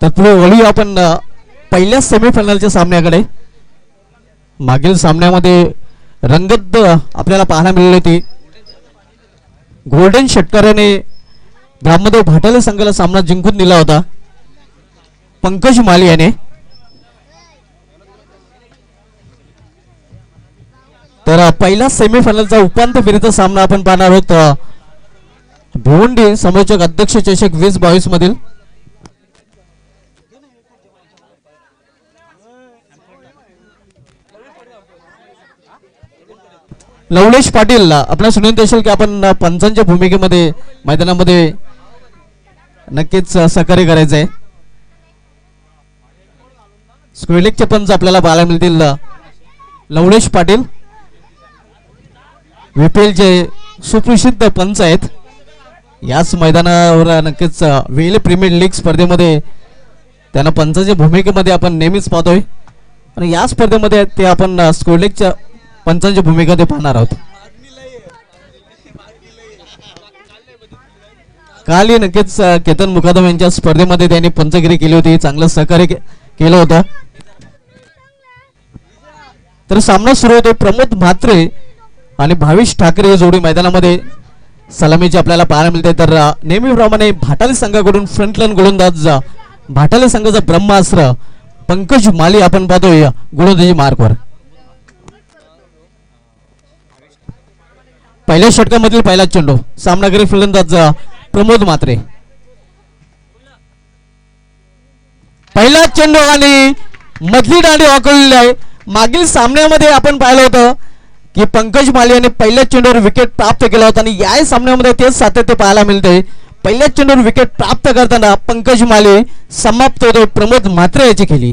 तत्पुढे वळूया आपण पहिल्या सेमीफायनलच्या सामन्याकडे. मागील सामन्यामध्ये रंगत आपल्याला पाहायला मिळाली होती. गोल्डन षटकाराने ब्रह्मदेव भाटाले संघाला सामना जिंकून दिला होता पंकज माली याने. तर पहिला सेमीफायनलचा उपांत्य फेरीचा सामना आपण पाहणार आहोत भिवंडी समालोचक अध्यक्ष चषक 2022 मधील. लवलेश पाटील आपल्याला सुनील देशील की आपण पंचांच्या भूमिकेमध्ये मैदानामध्ये नक्कीच सहकार्य करायचं आहे. स्क्वेलिकचे पंच आपल्याला पाहायला मिळतील लवलेश पाटील विपीएलचे सुप्रसिद्ध पंच आहेत. याच मैदानावर नक्कीच वेल प्रीमियर लीग स्पर्धेमध्ये त्यांना पंचांच्या भूमिकेमध्ये आपण नेहमीच पाहतोय आणि या स्पर्धेमध्ये ते आपण स्क्वेलिकच्या पंचांच्या भूमिकेमध्ये पाहणार आहोत. काल नक्कीच केतन मुकादम यांच्या स्पर्धेमध्ये त्यांनी पंचगिरी केली होती. चांगलं सहकार्य केलं होतं. तर सामना सुरू होतो. प्रमोद म्हात्रे आणि भाविश ठाकरे जोडी मैदानामध्ये सलामीची आपल्याला पाहायला मिळते. तर नेहमीप्रमाणे भाटाले संघाकडून फ्रंटलाईन गोलंदाज भाटाले संघाचा ब्रह्मास्त्र पंकज माली आपण पाहतोय गोलंदाजी मार्कवर. पहिल्या षटकामधील पहिला चेंडू सामनागिरी फलंदाज प्रमोद म्हात्रे. पहिला चेंडू आणि मधली दांडी वाकवलेली आहे. मागील सामन्यामध्ये आपण पाहिलं होतं की पंकज माली याने पहिल्या चेंडूवर विकेट प्राप्त केला होता आणि या सामन्यामध्ये तेच सातत्य पाहायला मिळते. पहिल्या चेंडूवर विकेट प्राप्त करताना पंकज माली समाप्त होतो प्रमोद म्हात्रे याची खेळी.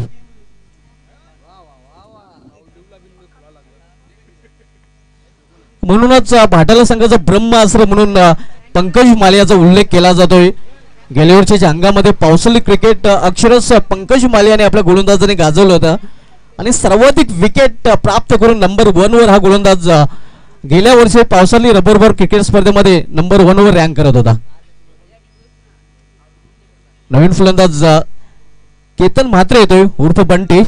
म्हणूनच भाटाला संघाचा ब्रह्मास्त्र म्हणून पंकज माली याचा उल्लेख केला जातोय. गेल्या वर्षीच्या अंगामध्ये पावसाळी क्रिकेट अक्षरशः पंकज माली याने आपल्या गोलंदाजाने गाजवलं होतं आणि सर्वाधिक विकेट प्राप्त करून नंबर 1 वर हा गोलंदाज गेल्या वर्षी पावसाळी रबर बॉल क्रिकेट स्पर्धेमध्ये नंबर 1 वर रँक करत होता. नवीन फलंदाज केतन म्हात्रे येतोय उर्फ बंटी.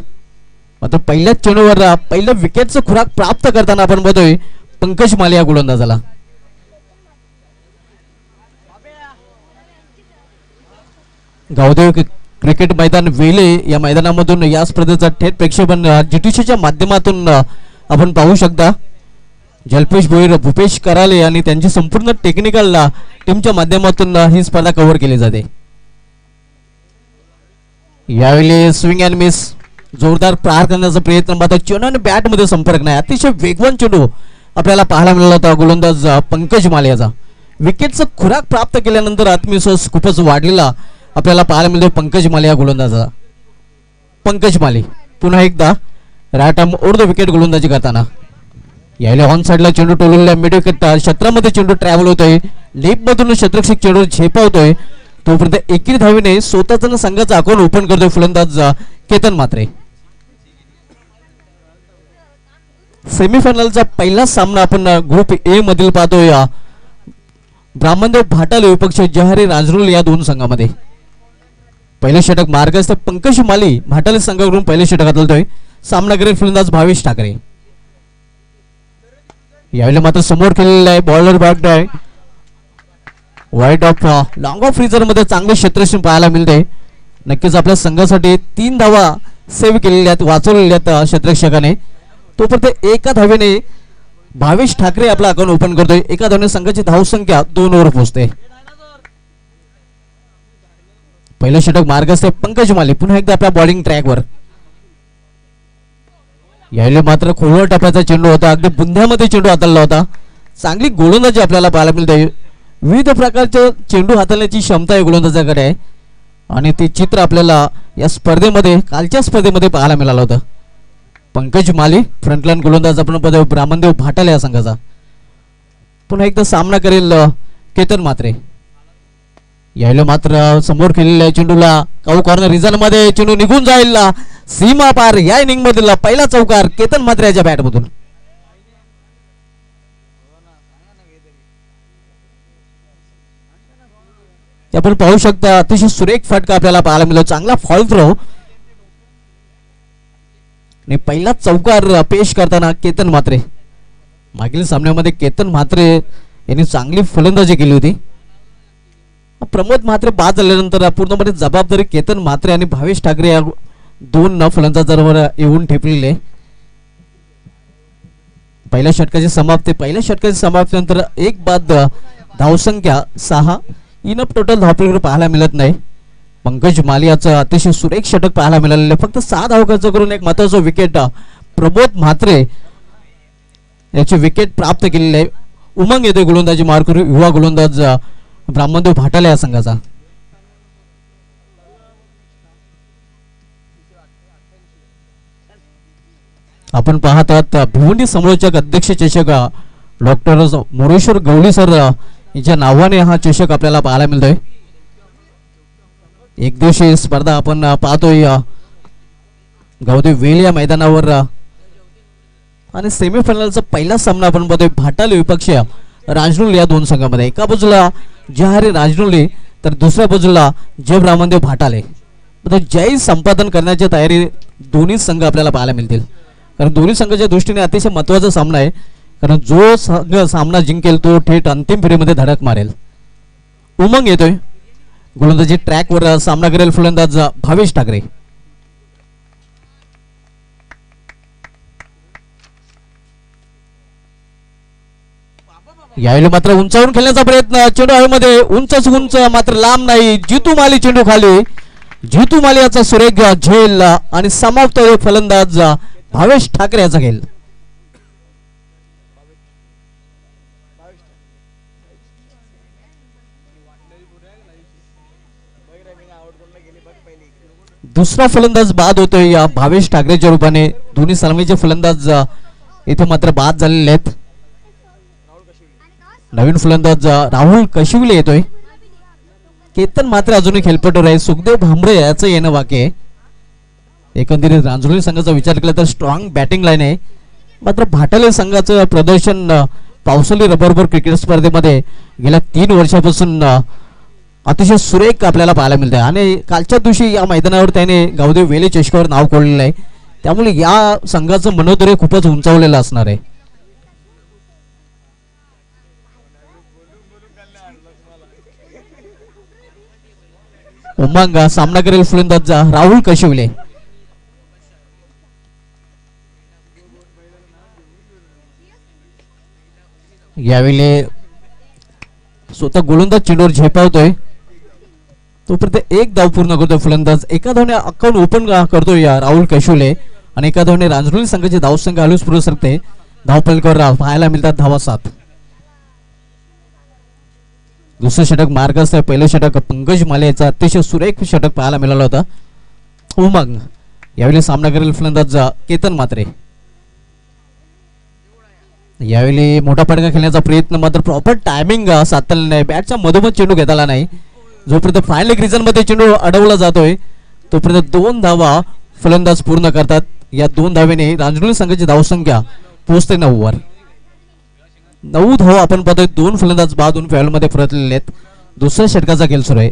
मात्र पहिल्याच चेंडूवर पहिल्या विकेटचं खुराक प्राप्त करताना आपण बघतोय पंकज माली या गोलंदाजाला. गावदेव क्रिकेट मैदान वेले या मैदानामधून या स्पर्धेचा थेट प्रक्षेपण जीटीसीच्या माध्यमातून आपण पाहू शकता. जल्पेश भोईर, भूपेश कराले आणि त्यांची संपूर्ण टेक्निकल टीमच्या माध्यमातून ही स्पर्धा कव्हर केली जाते. यावेळी स्विंग अँड मिस जोरदार प्रहार करण्याचा प्रयत्न मात्र चेंडू आणि बॅट मध्ये संपर्क नाही. अतिशय वेगवान चेंडू आपल्याला पाहायला मिळाला होता गोलंदाज पंकज माली याचा. विकेटचा खुराक प्राप्त केल्यानंतर आत्मविश्वास खूपच वाढलेला आपल्याला पाहायला मिळतो पंकज माली या गोलंदाजाचा. पंकज माली पुन्हा एकदा right arm over the wicket गोलंदाजी करताना. यायला ऑन साइडला चेंडू टोललेला मिड विकेट क्षेत्रामध्ये चेंडू ट्रॅव्हल होतोय. लेप मधून क्षेत्ररक्षक चेंडू झेपावतोय. तोपर्यंत एकी धावीने स्वतःचा संघाचा अकाउंट ओपन करतोय फलंदाज केतन म्हात्रे. सेमीफायनलचा पहिला सामना आपण ग्रुप ए मधील पाहतोय ब्राह्मणदेव भाटाले विपक्ष जहारी राजरुल या दोन संघामध्ये. पहिले षटक मार्गस्थ पंकज माली भाटाले संघाकडून पहिले षटक हाताळतोय. सामनागिरी फलंदाज भाविश ठाकरे. यावेळी मात्र समोर खेळलेला आहे बॉलर बॅक्ड आहे. वाईट ऑफ लॉंग ऑफ फ्रीजर मध्ये चांगले क्षेत्ररक्षण पाहायला मिळते. नक्कीच आपल्या संघासाठी 3 धावा सेव्ह केलेल्या आहेत, वाचवलेल्या आहेत क्षेत्ररक्षकाने. तोपर्यंत एका धावेने भावेश ठाकरे आपला अकाउंट ओपन करतोय. एका धावेने संघाची धावसंख्या 2 वर पोहोचते. पहिलं षटक मार्गस्थ पंकज माली पुन्हा एकदा आपल्या बॉलिंग ट्रॅकवर. यावेळी मात्र खोलवर टप्प्याचा चेंडू होता. अगदी बुंध्यामध्ये चेंडू हाताळला होता. चांगली गोलंदाजी आपल्याला पाहायला मिळते. विविध प्रकारचे चेंडू हाताळण्याची क्षमता या गोलंदाजाकडे आहे आणि ते चित्र आपल्याला या स्पर्धेमध्ये कालच्या स्पर्धेमध्ये पाहायला मिळालं होतं. पंकज माली फ्रंटलाईन गोलंदाज आपण पदवी ब्राह्मणदेव भाटाले या संघाचा. पुन्हा एकदा सामना करेल केतन म्हात्रे. यायला मात्र समोर खेळलेल्या चेंडूला काऊ कॉर्नर रिझन मध्ये चेंडू निघून जाईल सीमा पार. या इनिंग मधील पहिला चौकार केतन म्हात्रे याच्या बॅट मधून. आपण पाहू शकता अतिशय सुरेख फटका आपल्याला पाहायला मिळतो. चांगला फॉल थ्रो आणि पहिला चौकार पेश करताना केतन म्हात्रे. मागील सामन्यामध्ये केतन म्हात्रे यांनी चांगली फलंदाजी केली होती. प्रमोद म्हात्रे बाद झाल्यानंतर पूर्णपणे जबाबदारी केतन म्हात्रे आणि भावेश ठाकरे या दोन फलंदाजांवर येऊन ठेपलेले. पहिल्या षटकाची समाप्तीनंतर एक बाद धावसंख्या 6. इनफ टोटल धावफलक पाहायला मिळत नाही. पंकज मालियाचं अतिशय सुरेख षटक पाहायला मिळालेलं फक्त 6 धावा खर्च करून एक महत्वाचं विकेट प्रमोद म्हात्रे याची विकेट प्राप्त केलेली आहे. उमंग येतोय गोलंदाजी मार करून युवा गोलंदाज ब्राह्मणदेव भाटाले या संघाचा. आपण पाहत आहात भिवंडी समालोचक अध्यक्ष चषक डॉक्टर मोरेश्वर गवळी सर यांच्या नावाने हा चषक आपल्याला पाहायला मिळतोय. एक दिवसीय स्पर्धा आपण पाहतोय गावदेव वेल या मैदानावर आणि सेमीफायनलचा पहिला सामना आपण पाहतोय भाटाले विपक्ष राजनुल या दोन संघामध्ये. एका बाजूला जहारी राजनुले तर दुसऱ्या बाजूला जय ब्राह्मणदेव भाटाले. जय संपादन करण्याची तयारी दोन्ही संघ आपल्याला पाहायला मिळतील कारण दोन्ही संघाच्या दृष्टीने अतिशय महत्वाचा सामना आहे कारण जो संघ सामना जिंकेल तो थेट अंतिम फेरीमध्ये धडक मारेल. उमंग येतोय गोलंदाजी ट्रॅकवर सामना करेल फलंदाज भावेश ठाकरे. यावेळी मात्र उंचावरून खेळण्याचा प्रयत्न चेंडू हवेमध्ये उंच मात्र लांब नाही. जितू माली चेंडू खाली. जितू माली याचा सुरेख झेल आणि समाप्त फलंदाज भावेश ठाकरे याचा खेळ. दुसरा फलंदाज बाद होतोय या भावेश ठाकरेच्या रूपाने. दोन्ही सलामीचे फलंदाज इथे मात्र बाद झालेले आहेत. नवीन फलंदाज राहुल कशिवले येतोय. केतन मात्र अजूनही खेळपटूर आहे. सुखदेव भांबरे याचं येणं बाकी आहे. एकंदरीत रांजोली संघाचा विचार केला तर स्ट्रॉंग बॅटिंग लाईन आहे मात्र भाटाले संघाचं प्रदर्शन पावसाळी रबरबॉल क्रिकेट स्पर्धेमध्ये गेल्या 3 वर्षापासून अतिशय सुरेख आपल्याला पाहायला मिळते आणि कालच्या दिवशी या मैदानावर त्याने गावदेव वेले चषकावर नाव कोरलेलं आहे त्यामुळे या संघाचं मनोधैर्य खूपच उंचावलेलं असणार आहे. उमंग सामना करेल फलंदाज राहुल कशिवले. यावेळी स्वतः गोलंदाज चेंडूवर झेपावतोय तोपर्यंत एक धाव पूर्ण करतोय फलंदाज. एका धावने अकाउंट ओपन करतोय या राहुल कशिवले आणि एका धावने रांजणोली संघाची धावसंख्या हलूच पुढे सरते. धावफलकावर पाहायला मिळतात धावा 7. दुसरं षटक मार्ग असतं. पहिलं षटक पंकज माले याचा अतिशय सुरेख षटक पाहायला मिळाला होता. उमंग यावेळी सामना करेल फलंदाज केतन म्हात्रे. यावेळी मोठा फटका खेळण्याचा प्रयत्न मात्र प्रॉपर टायमिंग साधलेला नाही. बॅटच्या मधोमध चेंडू घेता आला नाही. जोपर्यंत फायनल रिजन मध्ये चेंडू अडवला जातोय तोपर्यंत 2 धावा फलंदाज पूर्ण करतात. या 2 धावेने रांजणोली संघाची धावसंख्या पोहोचते 9 वर. 9 धावा आपण पाहतोय. 2 फलंदाज बाद होऊन फॅलमध्ये परतलेले आहेत. दुसऱ्या षटकाचा खेळ सुरू आहे.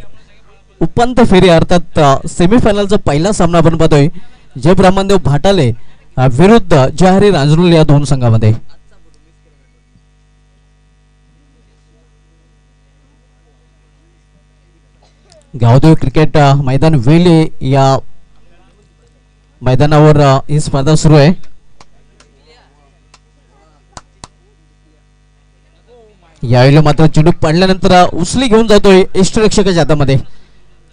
उपांत्य फेरी अर्थात सेमीफायनलचा पहिला सामना आपण पाहतोय जय ब्राह्मणदेव भाटाले विरुद्ध जहारी रांजणोली या 2 संघामध्ये. गावदेव क्रिकेट मैदान वेले या मैदानावर ही स्पर्धा सुरू आहे. यावेळी मात्र चेंडू पडल्यानंतर उचली घेऊन जातोय इष्टरक्षकाच्या हातामध्ये.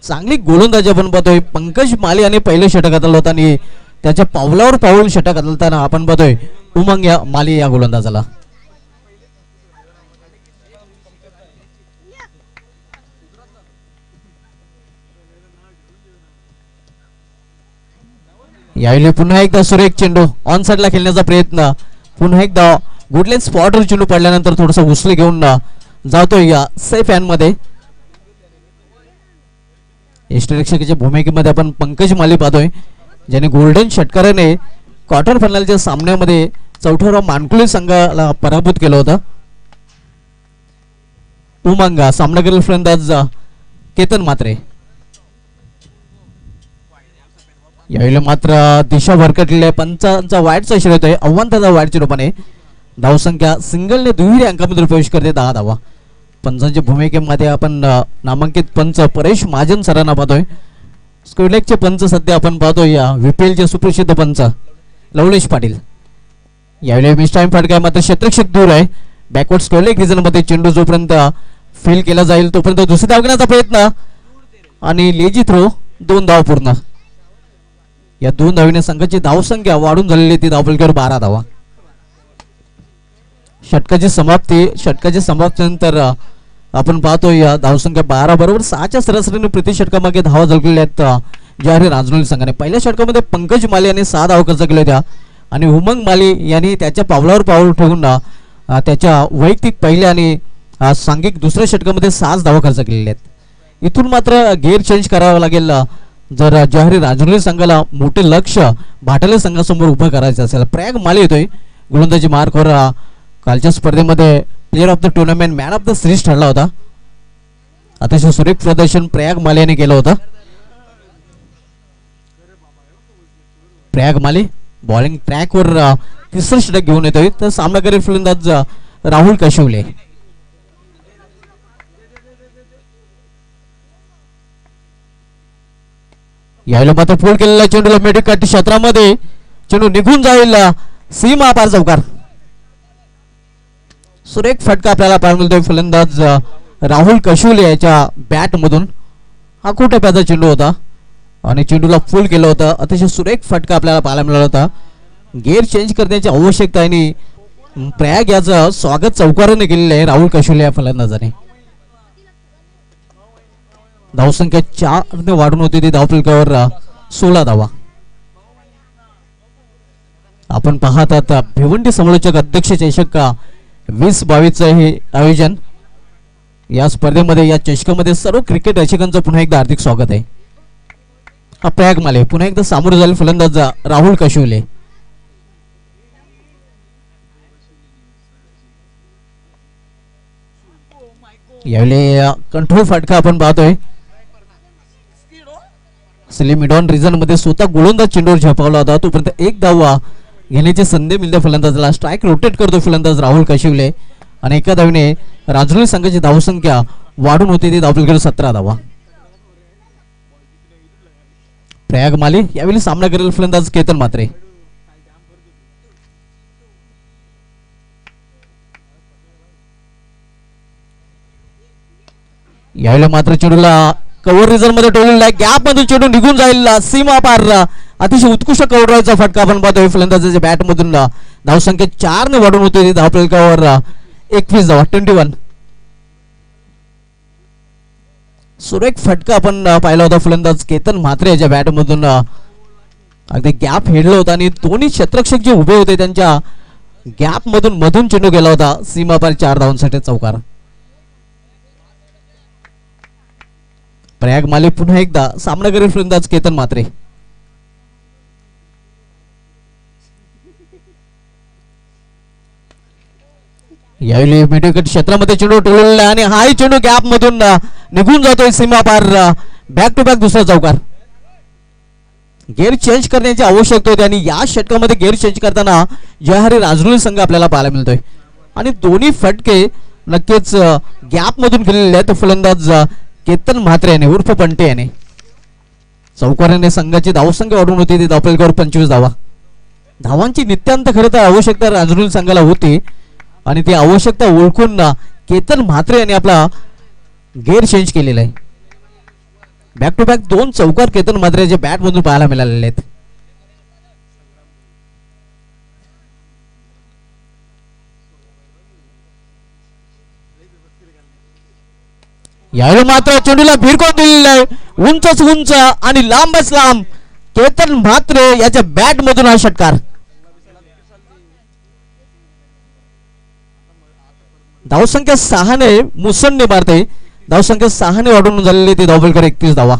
चांगली गोलंदाजी आपण पाहतोय. पंकज माली याने पहिले षटक हाताळलं होतं आणि त्याच्या पावलावर पाऊल षटक हाताळताना आपण पाहतोय उमंग या माली या गोलंदाजाला. यावेळी पुन्हा एकदा सुरेख चेंडू ऑन साइडला खेळण्याचा प्रयत्न. पुन्हा एकदा गुडलेन स्पॉटवर चेंडू पडल्यानंतर थोडासा उचली घेऊन जातोय या सेफ हँड मध्ये. यष्टरक्षकाच्या भूमिकेमध्ये आपण पंकज माली पाहतोय ज्याने गोल्डन षटकाराने क्वार्टर फायनलच्या सामन्यामध्ये 4थ्या मानकुली संघाला पराभूत केलं होतं. उमंग सामना करेल फलंदाज केतन मात्रे. यावेळी मात्र दिशा भरकटलेली आहे. पंचांचा वाईटचा इशारा येतोय. आव्हान त्याचा वाईटच्या रूपाने. धावसंख्या सिंगलने दुहेरी अंकामध्ये प्रवेश करते 10 धावा. पंचांच्या भूमिकेमध्ये आपण नामांकित पंच परेश महाजन सरांना पाहतोय. स्क्वेलेकचे पंच सध्या आपण पाहतोय या विपीएलचे सुप्रसिद्ध पंच लवलेश पाटील. यावेळी मिस टाइम फटका मात्र क्षेत्ररक्षक दूर आहे. बॅकवर्ड स्क्वेलेक रिजन मध्ये चेंडू जोपर्यंत फील केला जाईल तोपर्यंत दुसरी धाव घेण्याचा प्रयत्न आणि लेजी थ्रो. 2 धाव पूर्ण. या 2 धावीने संघाची धावसंख्या वाढून झालेली ती धावफलकावर 12 धावा. षटकाची समाप्तीनंतर आपण पाहतोय या धावसंख्या 12 बरोबर 6च्या सरासरीने प्रति षटकामागे धावा झळकलेल्या आहेत जवाहरी राजनोली संघाने. पहिल्या षटकामध्ये पंकज माली यांनी 6 धावा खर्च केल्या होत्या आणि उमंग माली यांनी त्याच्या पावलावर पाऊल ठेवून त्याच्या वैयक्तिक पहिल्या आणि सांघिक दुसऱ्या षटकामध्ये 6 धावा खर्च केलेल्या आहेत. इथून मात्र गेअर चेंज करावा लागेल जर जवाहरी राजनोली संघाला मोठे लक्ष भाटाले संघासमोर उभं करायचं असेल. प्रयाग माली येतोय गोलंदाजी मार्कवर. कालच्या स्पर्धेमध्ये player of the tournament man of the series ठरला होता. अतिशय सुरेख प्रदर्शन प्रयाग माली यांनी केलं होतं. प्रयाग माली बॉलिंग ट्रॅकवर तिसरं षटक घेऊन येतोय. तर सामना करेल फलंदाज राहुल कशिवले. यायला मात्र फोल केलेला चेंडूला मेडिकट क्षेत्रामध्ये चेंडू निघून जाईल सीमा पार चौकार. सुरेख फटका आपल्याला पाहायला मिळतोय फलंदाज राहुल कशिवले याच्या बॅट मधून. हा खूप टप्प्याचा चेंडू होता आणि चेंडूला फुल केलं होतं. अतिशय सुरेख फटका आपल्याला पाहायला मिळाला होता. गेअर चेंज करण्याची आवश्यकता आणि प्रयाग याचं स्वागत चौकाराने केलेलं आहे राहुल कशिवले या फलंदाजाने. धावसंख्या 4 वाढून होती ती धावफलकावर 16 धावा. आपण पाहत आता भिवंडी समालोचक अध्यक्ष चषक 2022 हे आयोजन. या स्पर्धेमध्ये या चषकामध्ये सर्व क्रिकेट रसिकांचं पुन्हा एकदा हार्दिक स्वागत आहे. हा प्रयाग माले पुन्हा एकदा सामोरे झाले फलंदाज राहुल कशिवले. यावेळी कंट्रोल फटका आपण पाहतोय. मिडॉन रिजन मध्ये स्वतः गोलंदाज चेंडूवर झेपावला होता. तोपर्यंत 1 धाव घेण्याची संधी मिळते फलंदाजाला. स्ट्राईक रोटेट करतो फलंदाज राहुल कशिवले आणि एका धावीने राजौरी संघाची धावसंख्या वाढून होती ती धावफलकावर 17 धावा. प्रयाग माली यावेळी सामना करेल फलंदाज केतन मात्रे. यावेळी मात्र चेंडूला कव्हर रिझन मध्ये टोललेला आहे. गॅप मधून चेंडू निघून जाईल सीमा पार. अतिशय उत्कृष्ट कव्हरचा फटका आपण पाहतोय फलंदाजाच्या बॅट मधून. धावसंख्या 4 ने वाढून होती धावफलकावर 21 धावा 21. सुरेख फटका आपण पाहिला होता फलंदाज केतन म्हात्रे याच्या बॅट मधून. अगदी गॅप हेडला होता आणि दोन्ही क्षेत्ररक्षक जे उभे होते त्यांच्या गॅप मधून चेंडू गेला होता सीमा पार 4 धावांसाठी चौकार. प्रयाग माली पुन्हा एकदा सामना करेल फलंदाज केतन म्हात्रे. यावेळी मिडविकेट क्षेत्रामध्ये चेंडू टोललेला आहे आणि हाही चेंडू गॅप मधून निघून जातोय सीमा पार. बॅक टू बॅक दुसरा चौकार. गेअर चेंज करण्याची आवश्यकता होती आणि या षटकामध्ये गेअर चेंज करताना जवाहरी राजौरी संघ आपल्याला पाहायला मिळतोय आणि दोन्ही फटके नक्कीच गॅप मधून गेलेले आहेत. फलंदाज केतन म्हात्रे याने उर्फ पंटे याने. चौकाराने संघाची धावसंख्या वाढून होती ती धावफलकावर 25 धावा. धावांची नित्यांत खरं तर आवश्यकता राजौरी संघाला होती आणि ती आवश्यकता ओळखून केतन म्हात्रे यांनी आपला गेअर चेंज केलेला आहे. बॅक टू बॅक 2 चौकार केतन म्हात्रेच्या बॅट मधून पाहायला मिळालेले आहेत. यावेळी मात्र चेंडूला भिरकोन दिलेला आहे. उंचच उंच आणि लांबच लांब केतन म्हात्रे याच्या बॅट मधून हा षटकार. धावसंख्या 6 ने मुसंडी मारते. धावसंख्या 6 ने वाढून झालेली ती धावफलकावर 31 धावा.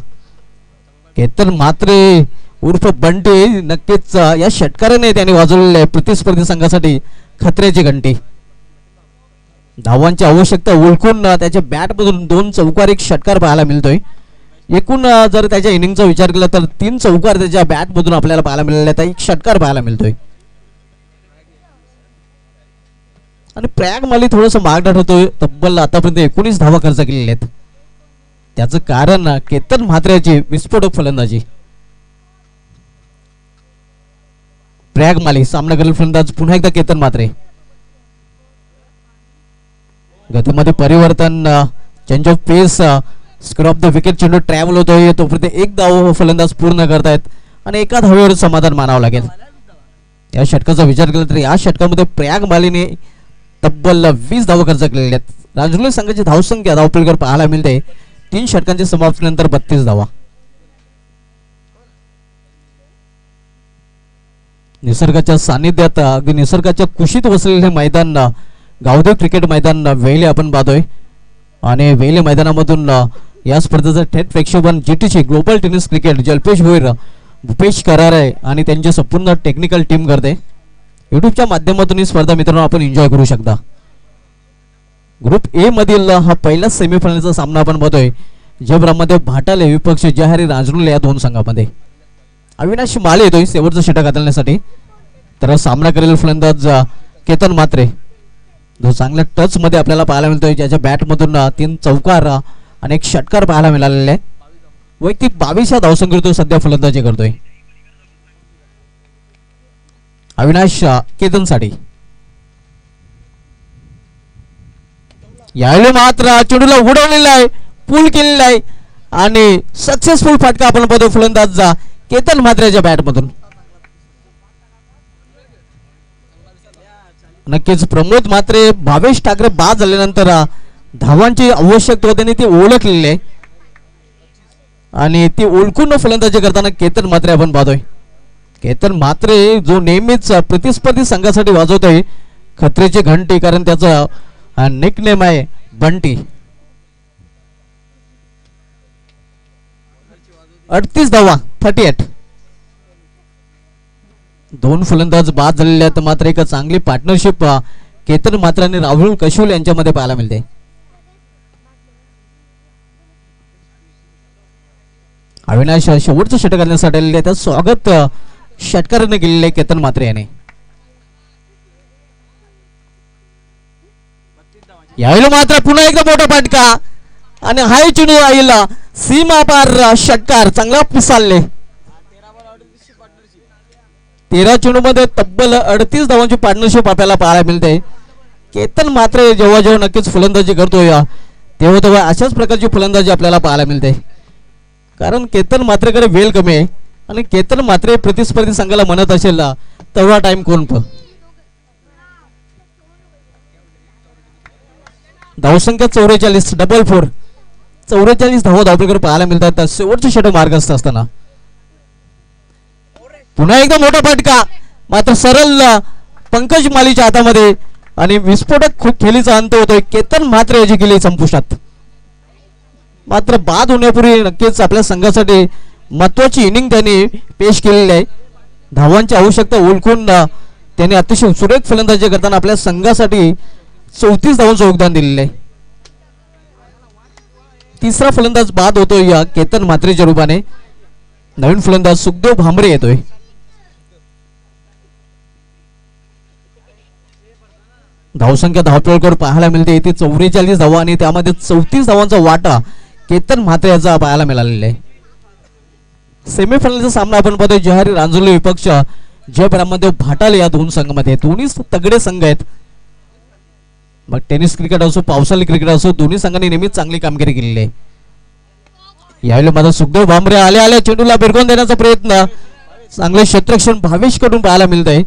केतन म्हात्रे उर्फ बंटी नक्कीच या षटकाराने त्यांनी वाजवलेले प्रतिस्पर्धी संघासाठी खतऱ्याची घंटी. धावांची आवश्यकता ओळखून त्याच्या बॅटमधून 2 चौकार 1 षटकार पाहायला मिळतोय. एकूण जर त्याच्या इनिंगचा विचार केला तर 3 चौकार त्याच्या बॅटमधून आपल्याला पाहायला मिळाले आहेत, 1 षटकार पाहायला मिळतोय. आणि प्रयाग माली थोडंसं मागं ठरतोय. तब्बल आतापर्यंत 19 धावा खर्च केलेल्या आहेत. त्याचं कारण केतन म्हात्रेची विस्फोटक फलंदाजी. प्रयाग माली सामना करेल फलंदाज पुन्हा एकदा केतन म्हात्रे. गतीमध्ये परिवर्तन, चेंज ऑफ पेस, स्क्र ऑफ द विकेट चेंडू ट्रॅव्हल होतोय. तोपर्यंत 1 धाव फलंदाज पूर्ण करतायत आणि एका धावेवर समाधान मानावं लागेल. या षटकाचा विचार केला तर या षटकामध्ये प्रयाग मालीने तब्बल 20 धावा खर्च केलेल्या आहेत. रांजणोली संघाची धावसंख्या धावपलकर पाहायला मिळते 3 षटकांच्या समाप्तीनंतर 32 धावा. निसर्गाच्या सानिध्यात अगदी निसर्गाच्या कुशीत वसलेले मैदान गावदेव क्रिकेट मैदान वेले आपण पाहतोय. आणि वेले मैदानामधून या स्पर्धेचं थेट प्रेक्षेपण GTC global tennis cricket Jalpesh Bhoir, Bhupesh Karare आणि त्यांची संपूर्ण टेक्निकल टीम करते. युट्यूबच्या माध्यमातून ही स्पर्धा मित्रांनो आपण एन्जॉय करू शकता. ग्रुप ए मधील हा पहिला सेमीफायनलचा सामना आपण पाहतोय. जब रामदेव भाटाले विपक्ष जहारी रांजणोली या 2 संघामध्ये. अविनाश माळे येतोय शेवटचं षटक हाताळण्यासाठी. तर सामना करेल फलंदाज केतन म्हात्रे, जो चांगल्या टच मध्ये आपल्याला पाहायला मिळतोय. ज्याच्या बॅटमधून 3 चौकार आणि 1 षटकार पाहायला मिळालेले आहे. वैयक्तिक 22 या धावसंख्येवर तो सध्या फलंदाजी करतोय. अविनाश केतनसाठी यावेळी मात्र चेंडूला उडवलेला आहे, पूल केलेला आहे आणि सक्सेसफुल फटका आपण पाहतो फलंदाज केतन म्हात्रेच्या बॅटमधून. नक्कीच प्रमोद म्हात्रे, भावेश ठाकरे बाद झाल्यानंतर धावांची आवश्यकता त्यांनी ती ओळखलेली आहे आणि ती ओळखून फलंदाजी करताना केतन म्हात्रे आपण पाहतोय. केतन म्हात्रे जो नेहमीच प्रतिस्पर्धी संघासाठी वाजवतोय खत्रेची घंटी, कारण त्याचा निकनेम आहे बंटी. 38 धावा 38. 2 फलंदाज बाद झालेले आहेत. मात्र एक चांगली पार्टनरशिप केतन म्हात्रे आणि राहुल कशोल यांच्यामध्ये पाहायला मिळते. अविनाश शेवटचं षटक करण्यासाठी आलेले त्या स्वागत षटकाराने केलेले केतन म्हात्रे याने. यावेळी मात्र पुन्हा एकदा मोठा फटका आणि हाय चेंडू राहील सीमा पार षटकार, चांगला पिसाळले. 13 चेंडू मध्ये तब्बल 38 धावांची पार्टनरशिप आपल्याला पाहायला मिळते. केतन म्हात्रे जेव्हा जेव्हा नक्कीच फलंदाजी करतोय तेव्हा तेव्हा अशाच प्रकारची फलंदाजी आपल्याला पाहायला मिळते. कारण केतन म्हात्रेकडे वेळ कमी आहे आणि केतन म्हात्रे प्रतिस्पर्धी संघाला म्हणत असेल तेवढा टाइम कोण पण. धावसंख्या 44, डबल 4, 44 धावा धावपलकर पाहायला मिळतात शेवटचे षटक मार्गस्थ असताना. पुन्हा एकदा मोठा फटका मात्र सरळ पंकज मालीच्या हातामध्ये आणि विस्फोटक खेळीचा अंत होतोय. केतन म्हात्रे याची गेली संपुष्टात. मात्र बाद होण्यापूर्वी नक्कीच आपल्या संघासाठी महत्वाची इनिंग त्यांनी पेश केलेली आहे. धावांची आवश्यकता ओळखून त्यांनी अतिशय सुरेख फलंदाजी करताना आपल्या संघासाठी 34 धावांचं योगदान दिलेलं आहे. तिसरा फलंदाज बाद होतोय या केतन म्हात्रेच्या रूपाने. नवीन फलंदाज सुखदेव भामरे येतोय. धावसंख्या धावपळकर पाहायला मिळते ती 44 धावा आणि त्यामध्ये 34 धावांचा वाटा केतन म्हात्रे याचा पाहायला मिळालेला आहे. सेमीफायनलचा सामना आपण पाहतोय जहारी रांजोली विपक्ष जय रामदेव भाटाले या 2 संघामध्ये. दोन्ही तगडे संघ आहेत. मग टेनिस क्रिकेट असो पावसाळी क्रिकेट असो दोन्ही संघांनी नेहमीच चांगली कामगिरी केलेली आहे. यावेळी माझा सुखदेव भामरे आले चेंडूला भिरकून देण्याचा प्रयत्न, चांगले क्षेत्ररक्षण भावेश कडून पाहायला मिळत आहे.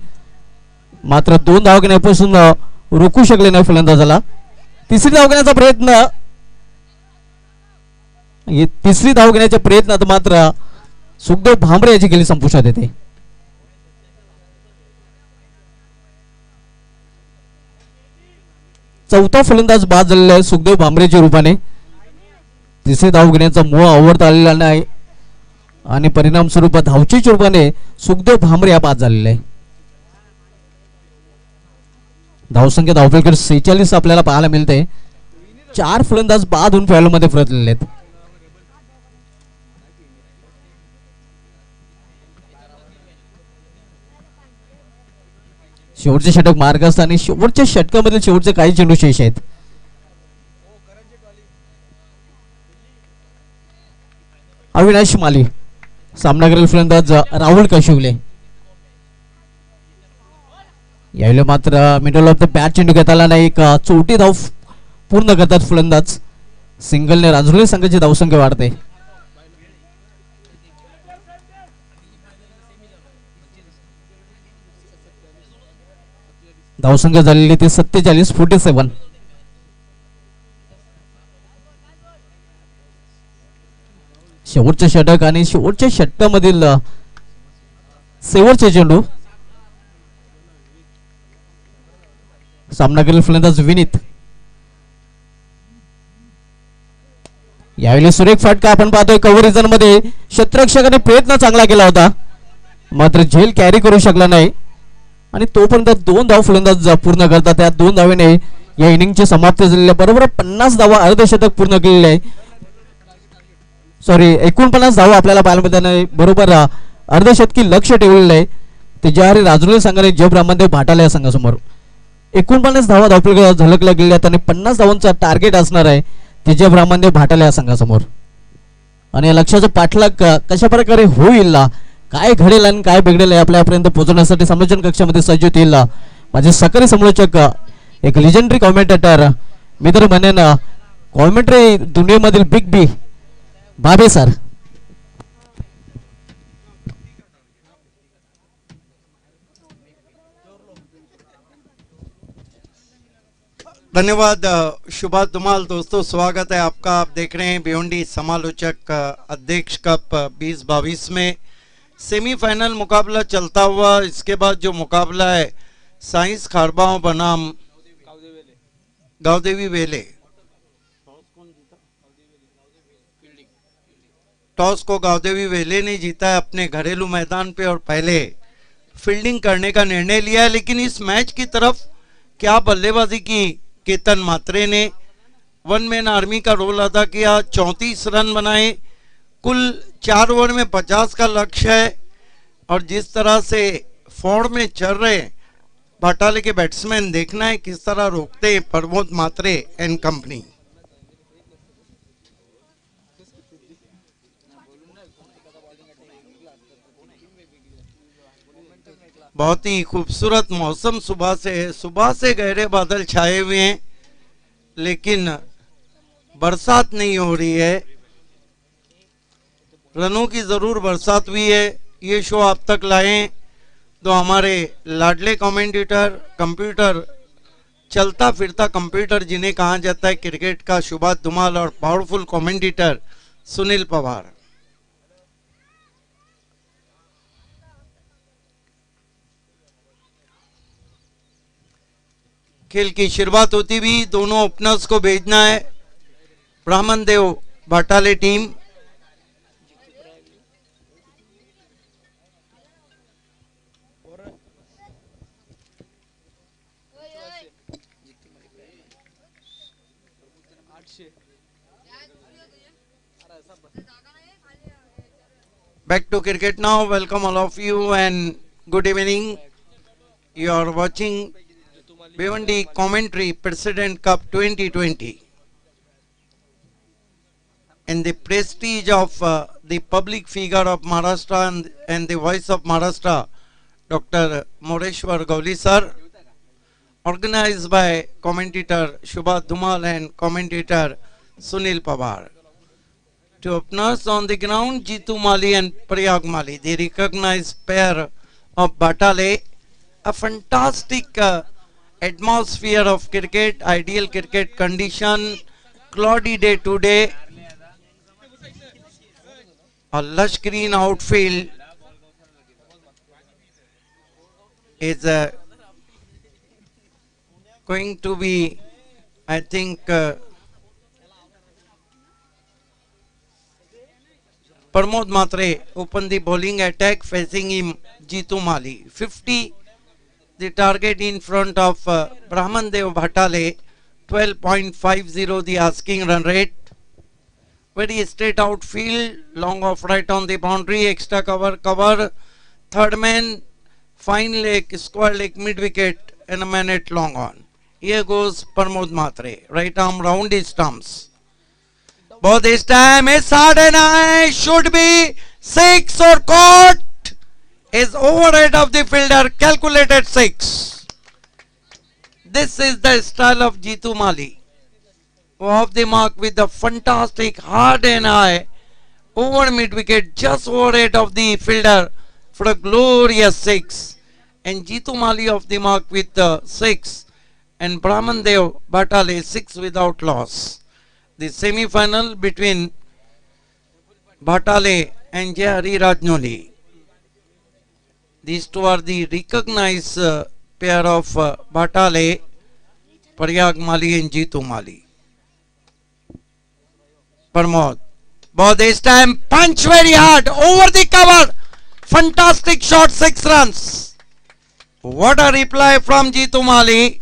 मात्र 2 धावा घेण्यापासून रोखू शकले नाही फलंदाजाला. तिसरी धाव घेण्याचा प्रयत्न, तिसरी धाव घेण्याच्या प्रयत्नात मात्र सुखदेव भामरे याची गेली संपुष्टात येते. चौथा फलंदाज बाद झालेला आहे सुखदेव भामरेच्या रूपाने. तिसरी धाव घेण्याचा मोह आवडता आलेला नाही आणि परिणाम स्वरूप धावचीच्या रूपाने सुखदेव भामरे या बाद झालेले आहे. धावसंख्या धावफलकर 46 आपल्याला पाहायला मिळते. 4 फलंदाज बाद होऊन फॉलोमध्ये परतलेले आहेत. शेवटचे षटक मार्गस्थ आणि शेवटच्या षटकामधील शेवटचे काही चेंडू शेष आहेत. अविनाश माली सामना करेल फलंदाज राहुल कशिवले. यावेळी मात्र मिडल ऑफ द बॅट चेंडू घेताना नाही, एक चौथी धाव पूर्ण करतात फलंदाज. सिंगलने रांजणेली संघाची धावसंख्या वाढते. धावसंख्या झालेली ती 47. शेवटचे षटक आणि शेवटच्या षटकामधील शेवटचे चेंडू. सामना करेल फलंदाज विनीत. यावेळी सुरेख फटका आपण पाहतोय. कव्हर रिजन मध्ये क्षेत्ररक्षकाने प्रयत्न चांगला केला होता, मात्र झेल कॅरी करू शकला नाही आणि तोपर्यंत 2 धाव फलंदाज पूर्ण करतात. त्या 2 धावेने या इनिंगची समाप्ती झालेली आहे. बरोबर 50 धावा अर्धशतक पूर्ण केलेले आहे. सॉरी 49 धावा आपल्याला पाहायला मिळताना बरोबर अर्धशतकी लक्ष ठेवलेलं आहे. त्याच्यावर राजूरी संघाने जय ब्राह्मणदेव भाटाला या संघासमोर 49 धावा धावफलक झलकल्या गेल्या आहेत आणि 50 धावांचा टार्गेट असणार आहे त्याच्या ब्राह्मणदेव भाटाला या संघासमोर. आणि या लक्ष्याचा पाठलाग कशा प्रकारे होईल, काय घडेल आणि काय बिघडेल आपल्यापर्यंत पोहोचवण्यासाठी समालोचन कक्षामध्ये सज्ज होतील माझे सकरी समालोचक, एक लिजेंडरी कॉमेंटेटर, मी तर म्हणेन कॉमेंट्री दुनियेमधील बिग बी बाबे सर. धन्यवाद शुभा धुमाल. दोस्तों स्वागत है आपका. आप देख रहे हैं भिवंडी समालोचक अध्यक्ष कप 2022 में सेमीफाइनल मुकाबला चलता हुआ. इसके बाद जो मुकाबला है साइंस खारबाओं बनाम गावदेवी वेले. टॉस को गावदेवी वेले ने जीता है अपने घरेलू मैदान पे और पहले फील्डिंग करने का निर्णय लिया है. लेकिन इस मैच की तरफ क्या बल्लेबाजी की केतन मात्रे ने. 1 मैन आर्मी का रोल अदा किया. 34 रन बनाए. कुल 4 ओवर में 50 का लक्ष्य है. और जिस तरह से फॉर्म में चल रहे भाटाले के बैट्समैन, देखना है किस तरह रोकते हैं प्रमोद मात्रे एंड कंपनी. बहुत ही खूबसूरत मौसम सुबह से है. सुबह से गहरे बादल छाए हुए हैं लेकिन बरसात नहीं हो रही है. रनों की जरूर बरसात हुई है. ये शो आप तक लाए तो हमारे लाडले कमेंटेटर, कंप्यूटर, चलता फिरता कंप्यूटर जिन्हें कहा जाता है क्रिकेट का, शुभा धुमाल और पावरफुल कमेंटेटर सुनील पवार. खेल की शुरुआत होती भी दोनों ओपनर्स को भेजना है. Brahmandev Bhatale team back to cricket now. Welcome all of you and good evening. You are watching Bhiwandi Commentary President Cup 2020 and the prestige of the public figure of Maharashtra and the voice of Maharashtra, Dr. Moreshwar Gauli sir, organized by commentator Shubha Dhumal and commentator Sunil Pawar. To openers on the ground, Jitu Mali and Prayag Mali, the recognized pair of Batale. A fantastic atmosphere of cricket, ideal cricket condition, cloudy day today, a lush green outfield is going to be, I think, Pramod Matre open the bowling attack, facing him Jitu Mali. 50 the target in front of Brahman Dev Bhatale, 12.50 the asking run rate. Very straight outfield, long off right on the boundary, extra cover, third man, fine leg, square leg, mid wicket, and a man at long on. Here goes Pramod Matre, right arm round his stumps. But this time it's hard and high, should be 6 or caught. Is overhead of the fielder, calculated 6. This is the style of Jitu Mali. Off the mark with the fantastic hard and high over mid wicket, just overhead of the fielder for a glorious 6. And Jitu Mali off the mark with the 6. And Brahman Dev Bhatale 6 without loss. The semi-final between Bhatale and Jayari Rajnoli. These two are the recognized pair of Bhatale, Prayag Mali and Jitu Mali. Pramod. But this time punch very hard over the cover. Fantastic shot, 6 runs. What a reply from Jitu Mali.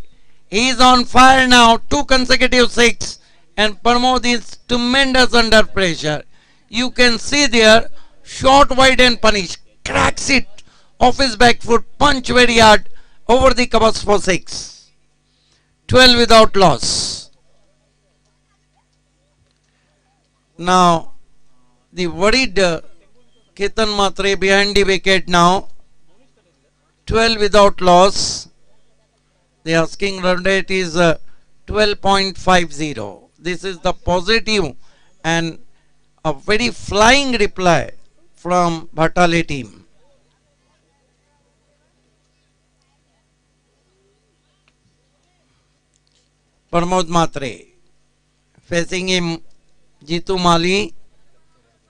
He is on fire now, 2 consecutive 6. And Pramod is tremendous under pressure. You can see there, short wide and punish. Cracks it off his back foot, punch very hard over the covers for 6. 12 without loss. Now, the worried Ketan Matre behind the wicket now. 12 without loss. The asking run rate is 12.50. This is the positive and a very flying reply from Bhatale team. Pramod Matre. Facing him, Jitu Mali.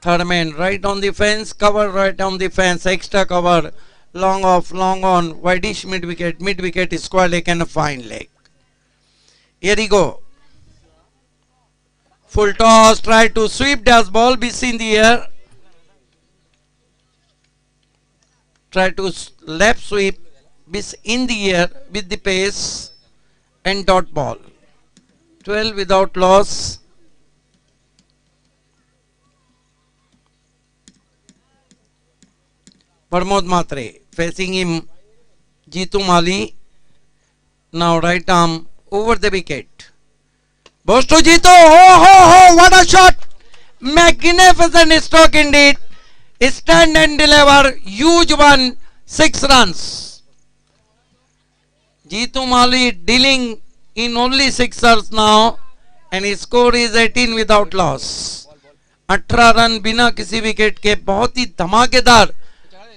Third man right on the fence, cover right on the fence, extra cover, long off, long on, wideish mid wicket, square leg and a fine leg. Here he go. Full toss, try to sweep dash ball, miss in the air. Try to left sweep, miss in the air with the pace and dot ball. 12 without loss. Pramod Matre facing him, Jitu Mali. Now right arm over the wicket. Goes to Jitu. Oh, what a shot! Magnificent stroke indeed. Stand and deliver. Huge one. 6 runs. Jitu Mali dealing in only 6 runs now. And his score is 18 without loss. 18 run बिना किसी wicket के बहुत ही धमाकेदार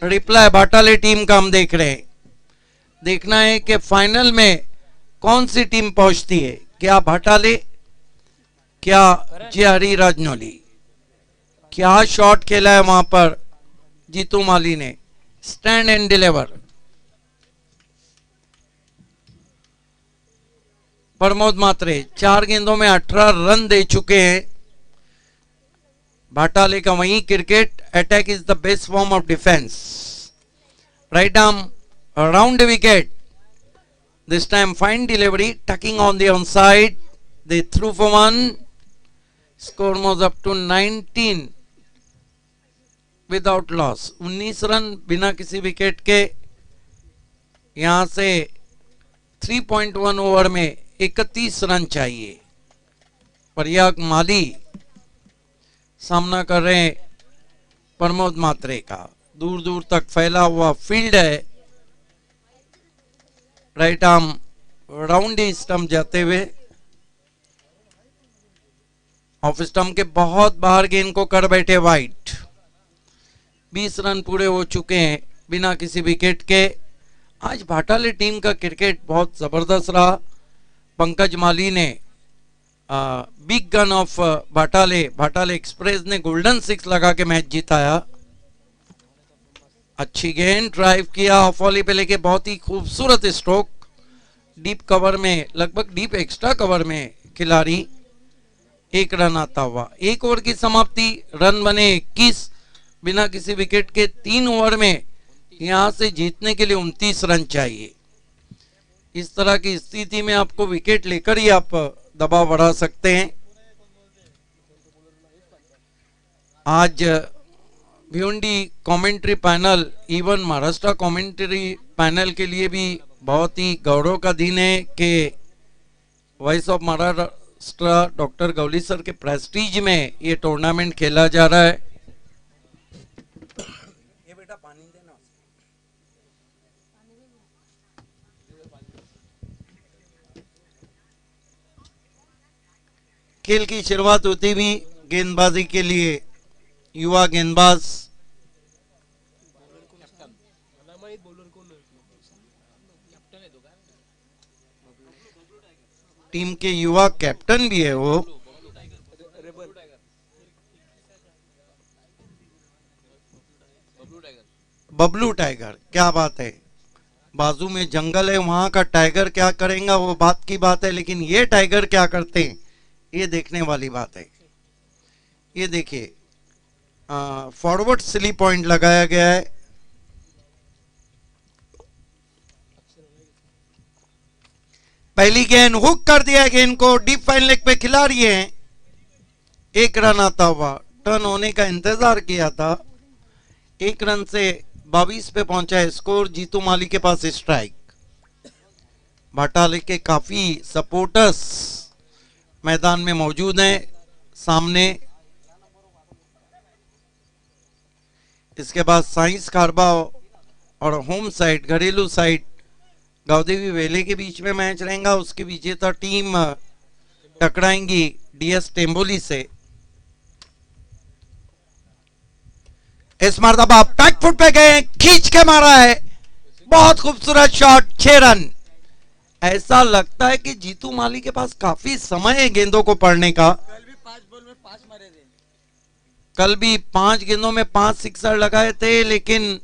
reply भाटाले team का हम देख रहे हैं. देखना है कि फाइनल में कौन सी टीम पहुंचती है. क्या भाटाले, क्या जयहरी राजनौली. क्या शॉट खेला है वहां पर जीतू माली ने. Stand and deliver. Pramod Mhatre 4 गेंदों में 18 रन दे चुके हैं. भाटाले का वही cricket. Attack is the best form of defence. Right arm around the wicket. This time fine delivery, tucking on the onside. They threw for 1. Score was up to 19 without loss. 19 run बिना किसी wicket के. यहां से 3.1 over में 31 run चाहिए. प्रयाग माली सामना कर रहे हैं प्रमोद मात्रे का. दूर दूर तक फैला हुआ फील्ड है. राइट आर्म राउंड स्टंप जाते हुए ऑफ स्टंप के बहुत बाहर गेंद को कर बैठे वाइट. 20 रन पूरे हो चुके हैं बिना किसी विकेट के. आज भाटाले टीम का क्रिकेट बहुत जबरदस्त रहा. पंकज माली ने बिग गन ऑफ भाटाले एक्सप्रेस ने गोल्डन 6 लगा के मैच जिताया. अच्छी गेंद ड्राइव किया, ऑफ वॉली पे लेके बहुत ही खूबसूरत स्ट्रोक. डीप कवर में, लगभग डीप एक्स्ट्रा कवर में खिलाड़ी. 1 रन आता हुआ. 1 ओवर की समाप्ति. रन बने 21 बिना किसी विकेट के. 3 ओवर में यहां से जीतने के लिए 29 रन चाहिए. इस तरह की स्थिति में आपको विकेट लेकर ही आप दबाव बढ़ा सकते हैं। आज Bhiwandi commentary panel, even Maharashtra commentary panel के लिए भी बहुत ही गौरव का दिन है कि voice of Maharashtra doctor Gawli sir के प्रेस्टीज में ये टूर्नामेंट खेला जा रहा है। ये बेटा पानी देना। खेल की शुरुआत होती भी गेंदबाजी के लिए युवा गेंदबाज टीम के युवा कैप्टन भी है वो बबलू टाइगर। क्या बात है, बाजू में जंगल है, वहां का टाइगर क्या करेगा वो बात की बात है, लेकिन ये टाइगर क्या करते हैं ये देखने वाली बात है। ये देखिए फॉरवर्ड स्लिप पॉइंट लगाया गया है। पहली गेंद हुक कर दिया, गेंद को डीप फाइन लेग पे खिला रही है। एक रन आता हुआ, टर्न होने का इंतजार किया था, एक रन से 22 पे पहुंचा है स्कोर। जीतू माली के पास स्ट्राइक। भाटाले के काफी सपोर्टर्स मैदान में मौजूद हैं सामने। इसके बाद साइंस खारबा और होम साइड घरेलू साइड गावदेवी वेले के बीच में मैच रहेगा। उसकी विजेता टीम टकराएंगी डीएस टेम्बोली से। इस मरतबा बैक फुट पे गए, खींच के मारा है, बहुत खूबसूरत शॉट, 6 रन। ऐसा लगता है कि जीतू माली के पास काफी समय है गेंदों को पढ़ने का। कल भी 5 गेंदों में 5 सिक्सर लगाए थे, लेकिन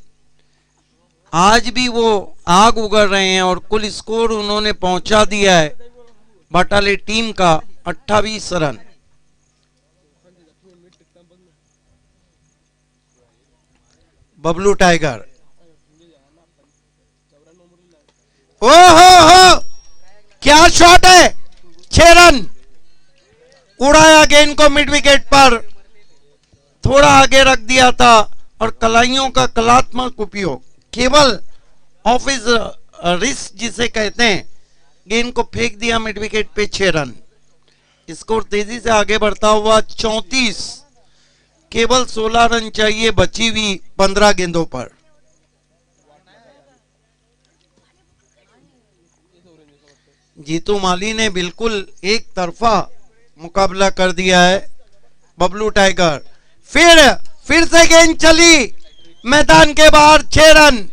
आज भी वो आग उगल रहे हैं और कुल स्कोर उन्होंने पहुंचा दिया है बटाले टीम का 28 रन। बबलू टाइगर, ओ हो क्या शॉट है, 6 रन। उड़ाया गेंद को मिड विकेट पर, थोड़ा आगे रख दिया था और कलाइयों का कलात्मक उपयोग, केवल ऑफिस रिस्क जिसे कहते हैं, गेंद को फेंक दिया मिड विकेट पे, 6 रन। स्कोर तेजी से आगे बढ़ता हुआ 34, केवल 16 रन चाहिए बची हुई 15 गेंदों पर। जीतू माली ने बिल्कुल एक तरफा मुकाबला कर दिया है। बबलू टाइगर फिर से गेंद चली मैदान के बाहर, 6 रन।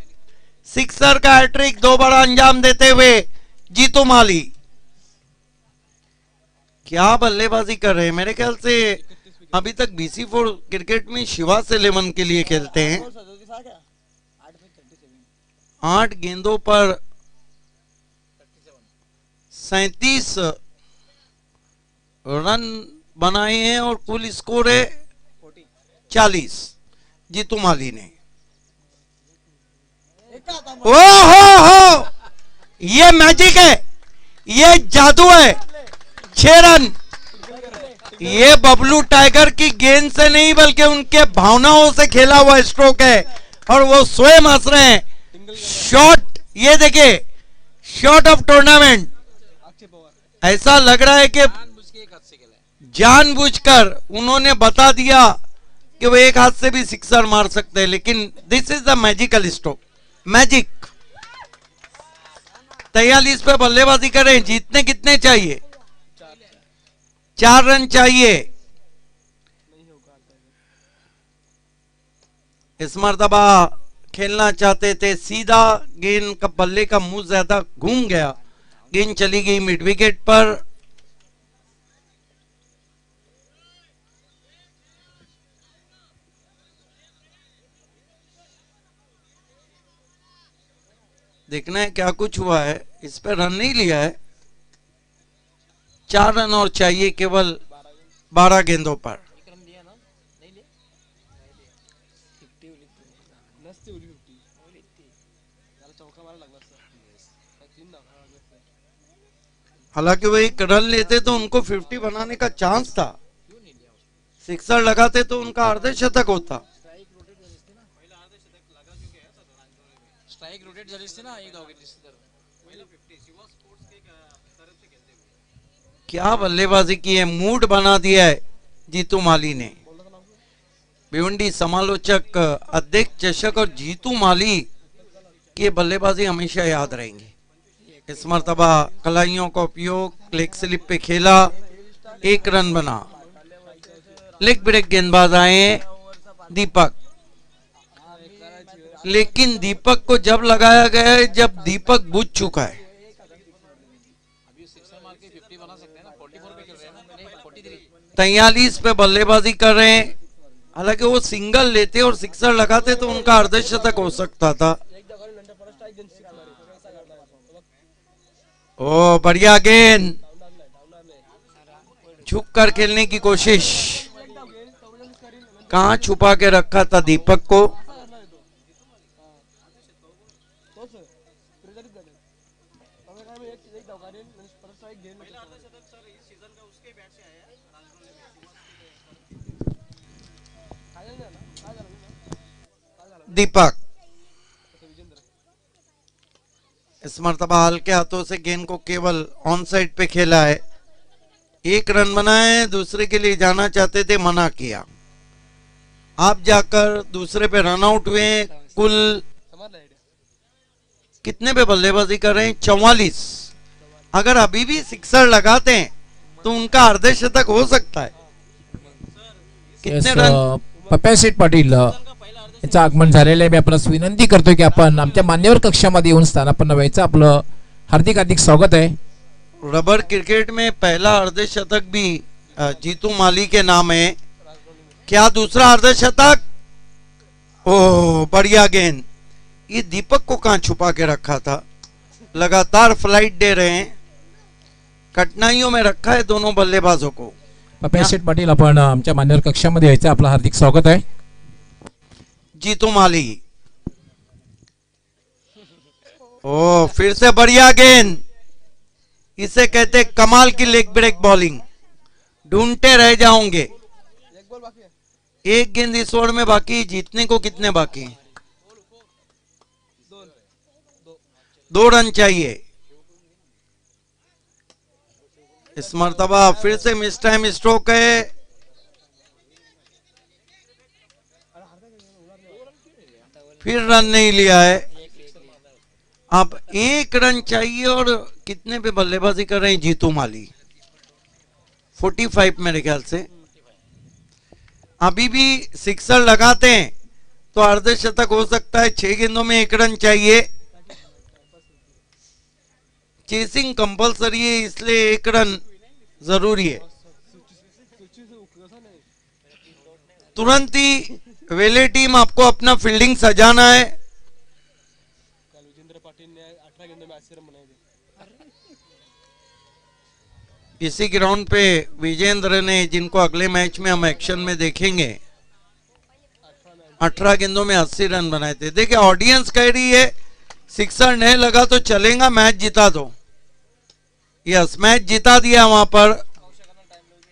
सिक्सर का हैट्रिक 2 बार अंजाम देते हुए जीतू माली क्या बल्लेबाजी कर रहे हैं। मेरे ख्याल से अभी तक BC4 क्रिकेट में शिवास 11 के लिए खेलते हैं। 8 गेंदों पर 37 रन बनाए हैं और कुल स्कोर है 40 जीतू माली ने। ओ हो, ये मैजिक है, ये जादू है, 6 रन। ये बबलू टाइगर की गेंद से नहीं बल्कि उनके भावनाओं से खेला हुआ स्ट्रोक है और वो स्वयं हंस रहे हैं। शॉट, ये देखिए, शॉट ऑफ टूर्नामेंट। ऐसा लग रहा है कि जानबूझकर उन्होंने बता दिया कि वो एक हाथ से भी सिक्सर मार सकते हैं, लेकिन this is the magical stroke, magic. 43 पे बल्लेबाजी करें, जीतने कितने चाहिए? 4 रन चाहिए। इस मर्तबा खेलना चाहते थे सीधा, गेंद का बल्ले का मुंह ज्यादा घूम गया, गेंद चली गई मिड विकेट पर। देखना है क्या कुछ हुआ है। इस पर रन नहीं लिया है, 4 रन और चाहिए केवल 12 गेंदों पर। हालांकि वो एक रन लेते तो उनको 50 बनाने का चांस था, सिक्सर लगाते तो उनका अर्धशतक होता। स्ट्राइक रोटेट झाली असती ना एक धाव घेतली असती तर. क्या बल्लेबाजी की है, मूड बना दिया है जीतू माली ने। भिवंडी समालोचक अध्यक्ष चषक और जीतू माली की बल्लेबाजी हमेशा याद रहेंगी। इस मर्तबा कलाइयों का उपयोग लेग स्लिप पे खेला, एक रन बना। लेग ब्रेक गेंदबाज आए दीपक, लेकिन दीपक को जब लगाया गया है जब दीपक बुझ चुका है। अभी सिक्सर मार के 50 बना सकते हैं ना, 44 पे खेल रहे हैं ना, नहीं 43. 43 पे बल्लेबाजी कर रहे हैं। हालांकि वो सिंगल लेते और सिक्सर लगाते तो उनका अर्धशतक हो सकता था। ओ बढ़िया गेंद, छुप कर खेलने की कोशिश, कहां छुपा के रखा था दीपक को। दीपक इस मर्तबा हल्के हाथों से गेंद को केवल ऑन साइड पे खेला है। एक रन बनाए, दूसरे के लिए जाना चाहते थे, मना किया। आप जाकर दूसरे पे रन आउट हुए। कुल कितने पे बल्लेबाजी कर रहे हैं? 44। अगर अभी भी सिक्सर लगाते हैं तो उनका अर्धशतक हो सकता है। कितने रन? पप्या शेठ पाटील यांचं आगमन झालेलं आहे. मी आपणास विनंती करतोय की आपण आमच्या मान्यवर कक्षामध्ये येऊन स्थानापन्न व्हायचं. आपलं हार्दिक हार्दिक स्वागत आहे. रबर क्रिकेट में पहला अर्धशतक भी जीतू माली के नाम है। क्या दूसरा अर्धशतक? ओह बढ़िया गेंद। ये दीपक को कहां छुपा के रखा था। लगातार फ्लाइट दे रहे हैं, कठिनाइयों में रखा है दोनों बल्लेबाजों को। पप्या शेठ पाटील आपण आमच्या मान्यवर कक्षामध्ये यायचं. आपलं हार्दिक स्वागत आहे. जीतू माली, ओ फिर से बढ़िया गेंद। इसे कहते कमाल की लेग ब्रेक बॉलिंग। ढूंढते रह जाओगे। एक गेंद इस ओवर में बाकी, जीतने को कितने बाकी? 2 रन चाहिए। इस मर्तबा फिर से मिस टाइम स्ट्रोक है। फिर रन नहीं लिया है। अब 1 रन चाहिए और कितने पे बल्लेबाजी कर रहे हैं जीतू माली? 45 मेरे ख्याल से। अभी भी सिक्सर लगाते हैं तो अर्धशतक हो सकता है। 6 गेंदों में 1 रन चाहिए। चेसिंग कंपलसरी है, इसलिए 1 रन जरूरी है। तुरंत ही वेले टीम आपको अपना फील्डिंग सजाना है। इसी ग्राउंड पे विजेंद्र ने, जिनको अगले मैच में हम एक्शन में देखेंगे, 18 गेंदों में 80 रन बनाए थे। देखिए ऑडियंस कह रही है सिक्सर नहीं लगा तो चलेगा, मैच जिता दो। यस, मैच जिता दिया। वहां पर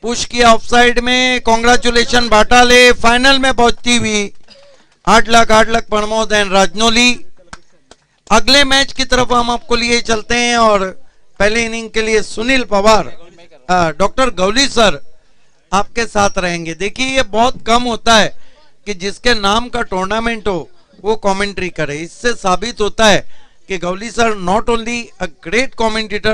पुश किया ऑफसाइड में। कॉन्ग्रेचुलेशन बाटाले, फाइनल में पहुंचती हुई 8 लाख प्रमोद एंड राजनौली। अगले मैच की तरफ हम आपको लिए चलते हैं और पहले इनिंग के लिए सुनील पवार, डॉक्टर गौली सर आपके साथ रहेंगे। देखिए ये बहुत कम होता है कि जिसके नाम का टूर्नामेंट हो वो कमेंट्री करे। इससे साबित होता है कि Gauli sir not only a great commentator